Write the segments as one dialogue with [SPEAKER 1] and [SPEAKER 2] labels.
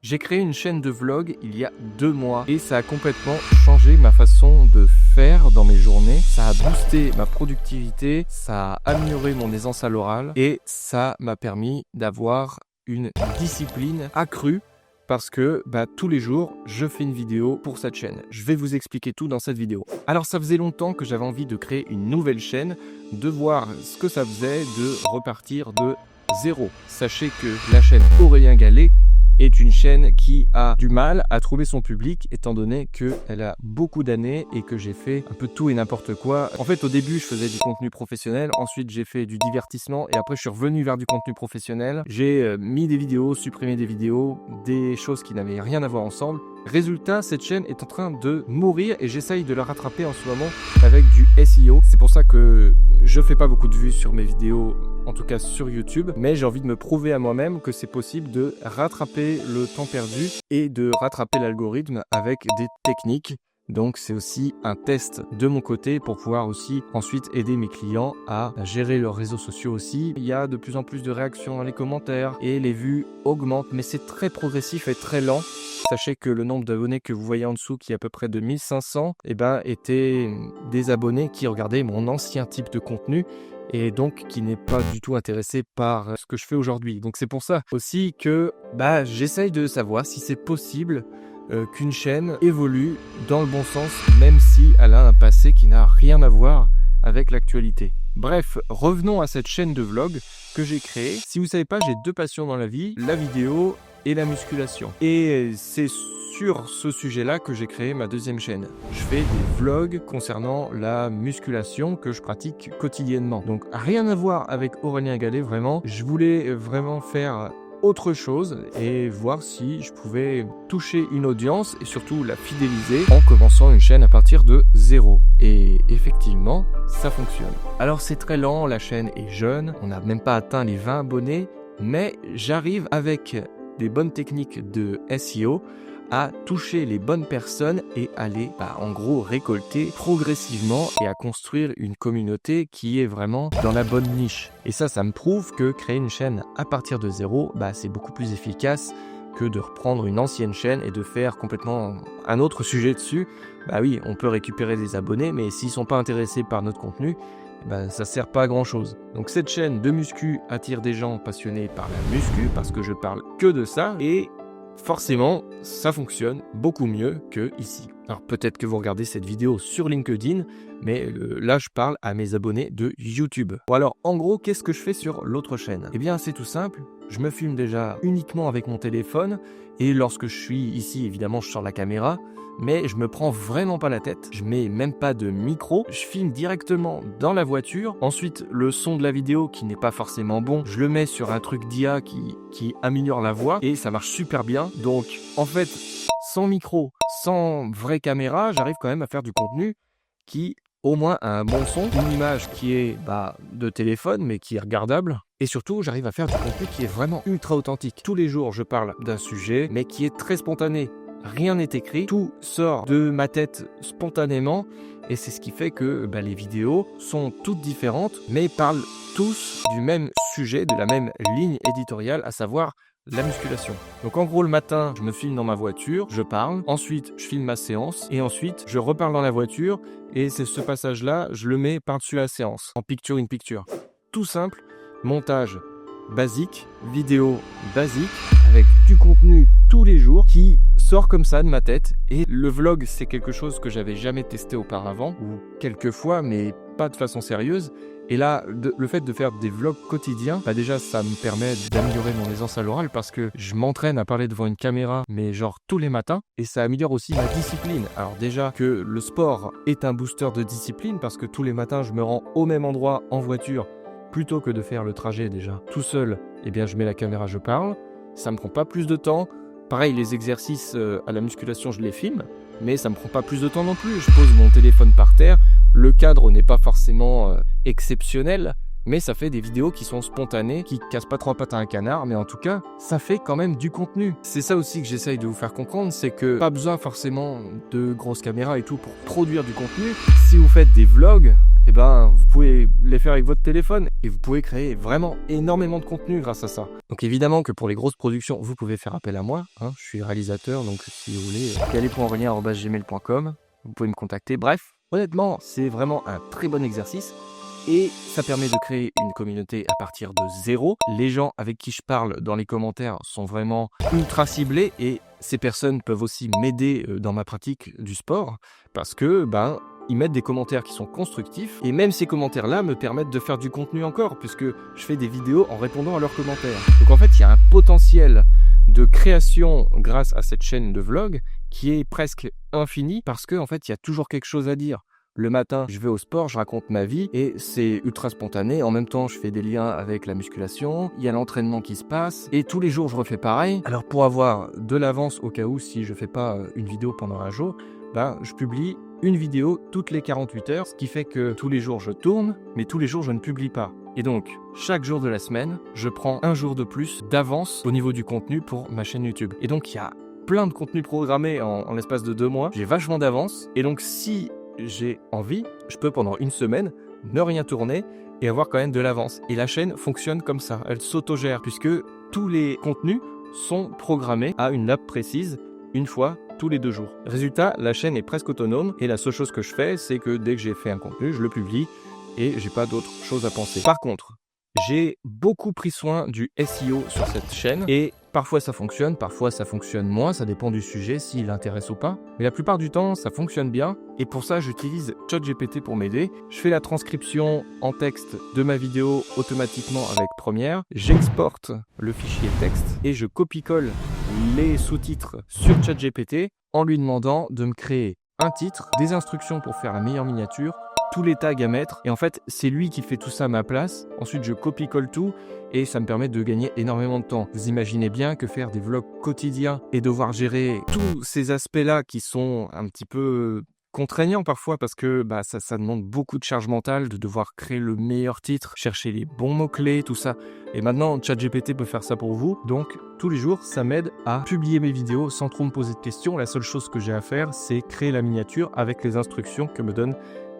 [SPEAKER 1] J'ai créé une chaîne de vlog il y a 2 mois et ça a complètement changé ma façon de faire dans mes journées. Ça a boosté ma productivité, ça a amélioré mon aisance à l'oral et ça m'a permis d'avoir une discipline accrue parce que tous les jours, je fais une vidéo pour cette chaîne. Je vais vous expliquer tout dans cette vidéo. Alors ça faisait longtemps que j'avais envie de créer une nouvelle chaîne, de voir ce que ça faisait de repartir de zéro. Sachez que la chaîne Aurélien Gallet est une chaîne qui a du mal à trouver son public étant donné qu'elle a beaucoup d'années et que j'ai fait un peu tout et n'importe quoi. En fait, au début, je faisais du contenu professionnel, ensuite j'ai fait du divertissement et après je suis revenu vers du contenu professionnel. J'ai mis des vidéos, supprimé des vidéos, des choses qui n'avaient rien à voir ensemble. Résultat, cette chaîne est en train de mourir et j'essaye de la rattraper en ce moment avec du SEO. C'est pour ça que je fais pas beaucoup de vues sur mes vidéos, en tout cas sur YouTube, mais j'ai envie de me prouver à moi-même que c'est possible de rattraper le temps perdu et de rattraper l'algorithme avec des techniques. Donc c'est aussi un test de mon côté pour pouvoir aussi ensuite aider mes clients à gérer leurs réseaux sociaux aussi. Il y a de plus en plus de réactions dans les commentaires et les vues augmentent, mais c'est très progressif et très lent. Sachez que le nombre d'abonnés que vous voyez en dessous, qui est à peu près de 1500, étaient des abonnés qui regardaient mon ancien type de contenu et donc qui n'est pas du tout intéressé par ce que je fais aujourd'hui. Donc c'est pour ça aussi que j'essaye de savoir si c'est possible qu'une chaîne évolue dans le bon sens, même si elle a un passé qui n'a rien à voir avec l'actualité. Bref, revenons à cette chaîne de vlog que j'ai créée. Si vous ne savez pas, j'ai 2 passions dans la vie, la vidéo et la musculation. Et c'est sur ce sujet-là que j'ai créé ma 2e chaîne. Je fais des vlogs concernant la musculation que je pratique quotidiennement. Donc rien à voir avec Aurélien Gallet, vraiment. Je voulais vraiment faire autre chose et voir si je pouvais toucher une audience et surtout la fidéliser en commençant une chaîne à partir de zéro. Et effectivement, ça fonctionne. Alors c'est très lent, la chaîne est jeune, on n'a même pas atteint les 20 abonnés, mais j'arrive avec des bonnes techniques de SEO à toucher les bonnes personnes et aller en gros récolter progressivement et à construire une communauté qui est vraiment dans la bonne niche. Et ça me prouve que créer une chaîne à partir de zéro, c'est beaucoup plus efficace que de reprendre une ancienne chaîne et de faire complètement un autre sujet dessus. Oui, on peut récupérer des abonnés, mais s'ils sont pas intéressés par notre contenu, ça sert pas à grand chose. Donc cette chaîne de muscu attire des gens passionnés par la muscu parce que je parle que de ça et forcément, ça fonctionne beaucoup mieux que ici. Alors peut-être que vous regardez cette vidéo sur LinkedIn, mais là je parle à mes abonnés de YouTube. Bon alors, en gros, qu'est-ce que je fais sur l'autre chaîne ? Eh bien, c'est tout simple. Je me filme déjà uniquement avec mon téléphone et lorsque je suis ici, évidemment, je sors la caméra. Mais je me prends vraiment pas la tête, je mets même pas de micro, je filme directement dans la voiture. Ensuite, le son de la vidéo qui n'est pas forcément bon, je le mets sur un truc d'IA qui améliore la voix et ça marche super bien. Donc en fait, sans micro, sans vraie caméra, j'arrive quand même à faire du contenu qui au moins a un bon son, une image qui est de téléphone mais qui est regardable. Et surtout, j'arrive à faire du contenu qui est vraiment ultra authentique. Tous les jours, je parle d'un sujet mais qui est très spontané. Rien n'est écrit, tout sort de ma tête spontanément et c'est ce qui fait que les vidéos sont toutes différentes mais parlent tous du même sujet, de la même ligne éditoriale, à savoir la musculation. Donc en gros le matin, je me filme dans ma voiture, je parle, ensuite je filme ma séance et ensuite je reparle dans la voiture et c'est ce passage-là, je le mets par-dessus la séance, en picture in picture. Tout simple, montage basique, vidéo basique avec du contenu tous les jours qui sort comme ça de ma tête. Et le vlog, c'est quelque chose que j'avais jamais testé auparavant, ou quelques fois, mais pas de façon sérieuse. Et là, le fait de faire des vlogs quotidiens, déjà ça me permet d'améliorer mon aisance à l'oral parce que je m'entraîne à parler devant une caméra, mais genre tous les matins, et ça améliore aussi ma discipline. Alors déjà que le sport est un booster de discipline parce que tous les matins je me rends au même endroit en voiture plutôt que de faire le trajet déjà tout seul, je mets la caméra, je parle, ça me prend pas plus de temps. Pareil, les exercices à la musculation, je les filme, mais ça me prend pas plus de temps non plus. Je pose mon téléphone par terre, le cadre n'est pas forcément exceptionnel, mais ça fait des vidéos qui sont spontanées, qui cassent pas trois pattes à un canard, mais en tout cas, ça fait quand même du contenu. C'est ça aussi que j'essaye de vous faire comprendre, c'est que pas besoin forcément de grosses caméras et tout pour produire du contenu. Si vous faites des vlogs, eh ben, vous pouvez les faire avec votre téléphone et vous pouvez créer vraiment énormément de contenu grâce à ça. Donc évidemment que pour les grosses productions, vous pouvez faire appel à moi. Hein, je suis réalisateur, donc si vous voulez, galé.aurélien@gmail.com, vous pouvez me contacter. Bref, honnêtement, c'est vraiment un très bon exercice. Et ça permet de créer une communauté à partir de zéro. Les gens avec qui je parle dans les commentaires sont vraiment ultra ciblés et ces personnes peuvent aussi m'aider dans ma pratique du sport parce que ils mettent des commentaires qui sont constructifs et même ces commentaires-là me permettent de faire du contenu encore puisque je fais des vidéos en répondant à leurs commentaires. Donc en fait, il y a un potentiel de création grâce à cette chaîne de vlog qui est presque infini parce qu'en fait, il y a toujours quelque chose à dire. Le matin, je vais au sport, je raconte ma vie et c'est ultra spontané. En même temps, je fais des liens avec la musculation, il y a l'entraînement qui se passe et tous les jours, je refais pareil. Alors pour avoir de l'avance au cas où si je fais pas une vidéo pendant un jour, je publie une vidéo toutes les 48 heures, ce qui fait que tous les jours je tourne, mais tous les jours je ne publie pas. Et donc, chaque jour de la semaine, je prends un jour de plus d'avance au niveau du contenu pour ma chaîne YouTube. Et donc, il y a plein de contenus programmés en l'espace de 2 mois. J'ai vachement d'avance. Et donc, si j'ai envie, je peux pendant une semaine ne rien tourner et avoir quand même de l'avance. Et la chaîne fonctionne comme ça, elle s'autogère puisque tous les contenus sont programmés à une nappe précise une fois tous les 2 jours. Résultat, la chaîne est presque autonome et la seule chose que je fais, c'est que dès que j'ai fait un contenu, je le publie et j'ai pas d'autre chose à penser. Par contre, j'ai beaucoup pris soin du SEO sur cette chaîne et parfois ça fonctionne moins, ça dépend du sujet, s'il intéresse ou pas. Mais la plupart du temps, ça fonctionne bien et pour ça, j'utilise ChatGPT pour m'aider. Je fais la transcription en texte de ma vidéo automatiquement avec Premiere. J'exporte le fichier texte et je copie-colle les sous-titres sur ChatGPT en lui demandant de me créer un titre, des instructions pour faire la meilleure miniature, tous les tags à mettre et en fait c'est lui qui fait tout ça à ma place. Ensuite je copie-colle tout et ça me permet de gagner énormément de temps. Vous imaginez bien que faire des vlogs quotidiens et devoir gérer tous ces aspects-là qui sont un petit peu contraignant parfois parce que ça demande beaucoup de charge mentale de devoir créer le meilleur titre, chercher les bons mots-clés, tout ça. Et maintenant, ChatGPT peut faire ça pour vous. Donc, tous les jours, ça m'aide à publier mes vidéos sans trop me poser de questions. La seule chose que j'ai à faire, c'est créer la miniature avec les instructions que me donne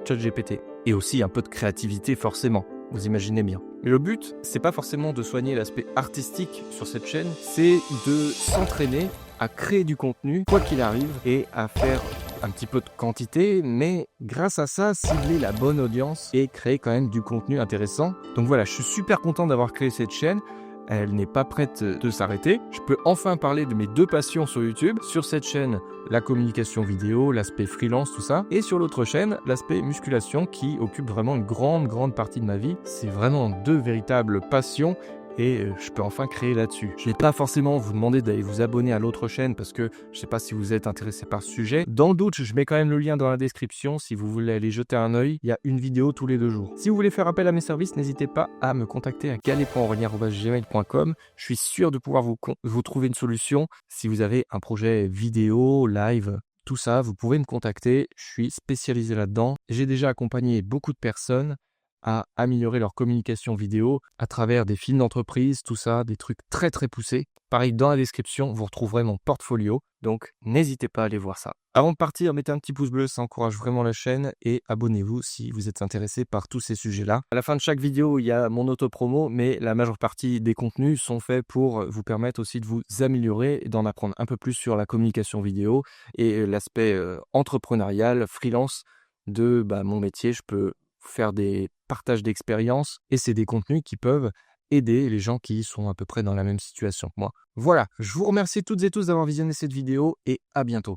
[SPEAKER 1] ChatGPT. Et aussi un peu de créativité, forcément. Vous imaginez bien. Mais le but, c'est pas forcément de soigner l'aspect artistique sur cette chaîne, c'est de s'entraîner à créer du contenu, quoi qu'il arrive, et à faire un petit peu de quantité, mais grâce à ça, cibler la bonne audience et créer quand même du contenu intéressant. Donc voilà, je suis super content d'avoir créé cette chaîne. Elle n'est pas prête de s'arrêter. Je peux enfin parler de mes 2 passions sur YouTube. Sur cette chaîne, la communication vidéo, l'aspect freelance, tout ça. Et sur l'autre chaîne, l'aspect musculation qui occupe vraiment une grande partie de ma vie. C'est vraiment 2 véritables passions. Et je peux enfin créer là-dessus. Je ne vais pas forcément vous demander d'aller vous abonner à l'autre chaîne parce que je ne sais pas si vous êtes intéressé par ce sujet. Dans le doute, je mets quand même le lien dans la description si vous voulez aller jeter un œil. Il y a une vidéo tous les 2 jours. Si vous voulez faire appel à mes services, n'hésitez pas à me contacter à galé.aurélien@gmail.com. Je suis sûr de pouvoir vous trouver une solution. Si vous avez un projet vidéo, live, tout ça, vous pouvez me contacter. Je suis spécialisé là-dedans. J'ai déjà accompagné beaucoup de personnes à améliorer leur communication vidéo à travers des films d'entreprise, tout ça, des trucs très poussés. Pareil, dans la description, vous retrouverez mon portfolio, donc n'hésitez pas à aller voir ça. Avant de partir, mettez un petit pouce bleu, ça encourage vraiment la chaîne et abonnez-vous si vous êtes intéressé par tous ces sujets-là. À la fin de chaque vidéo, il y a mon auto-promo, mais la majeure partie des contenus sont faits pour vous permettre aussi de vous améliorer et d'en apprendre un peu plus sur la communication vidéo et l'aspect entrepreneurial, freelance de mon métier. Je peux faire des partages d'expériences et c'est des contenus qui peuvent aider les gens qui sont à peu près dans la même situation que moi. Voilà, je vous remercie toutes et tous d'avoir visionné cette vidéo et à bientôt.